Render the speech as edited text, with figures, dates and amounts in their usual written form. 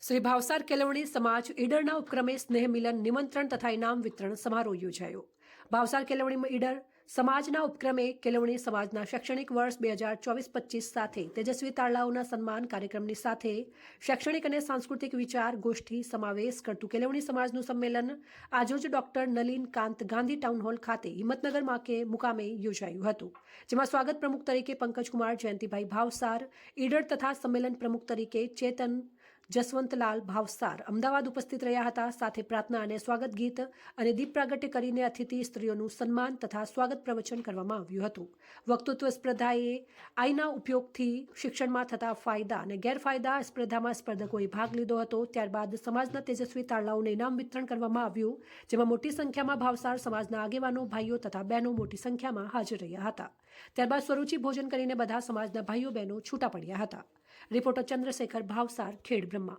શ્રી ભાવસાર કેળવણી સમાજ ઈડરના ઉપક્રમે સ્નેહ મિલન નિમંત્રણ તથા ઇનામ વિતરણ સમારોહ યોજાયો. ભાવસાર કેળવણી ઈડર સમાજના ઉપક્રમે કેળવણી સમાજના શૈક્ષણિક વર્ષ 2024-25 સાથે તેજસ્વી તારલાઓના સન્માન કાર્યક્રમની સાથે શૈક્ષણિક અને સાંસ્કૃતિક વિચાર ગોષ્ઠી સમાવેશ કરતું કેળવણી સમાજનું સંમેલન આજરોજ ડોક્ટર નલિન કાંત ગાંધી ટાઉન હોલ ખાતે હિંમતનગર મુકામે યોજાયું હતું, જેમાં સ્વાગત પ્રમુખ તરીકે પંકજકુમાર જયંતિભાઈ ભાવસાર ઈડર તથા સંમેલન પ્રમુખ તરીકે ચેતન જસવંતલાલ ભાવસાર અમદાવાદ ઉપસ્થિત રહ્યા હતા. સાથે પ્રાર્થના અને સ્વાગત ગીત અને દીપ પ્રાગટ્ય કરીને અતિથિ સ્ત્રીઓનું સન્માન તથા સ્વાગત પ્રવચન કરવામાં આવ્યું હતું. વક્તૃત્વ સ્પર્ધાએ આઈના ઉપયોગથી શિક્ષણમાં થતા ફાયદા અને ગેરફાયદા સ્પર્ધામાં સ્પર્ધકોએ ભાગ લીધો હતો. ત્યારબાદ સમાજના તેજસ્વી તારલાઓને ઇનામ વિતરણ કરવામાં આવ્યું, જેમાં મોટી સંખ્યામાં ભાવસાર સમાજના આગેવાનો, ભાઈઓ તથા બહેનો મોટી સંખ્યામાં હાજર રહ્યા હતા. ત્યારબાદ સ્વરૂચિ ભોજન કરીને બધા સમાજના ભાઈઓ બહેનો છૂટા પડ્યા હતા. રિપોર્ટર ચંદ્રશેખર ભાવસાર, ખેડ બ્રહ્મા.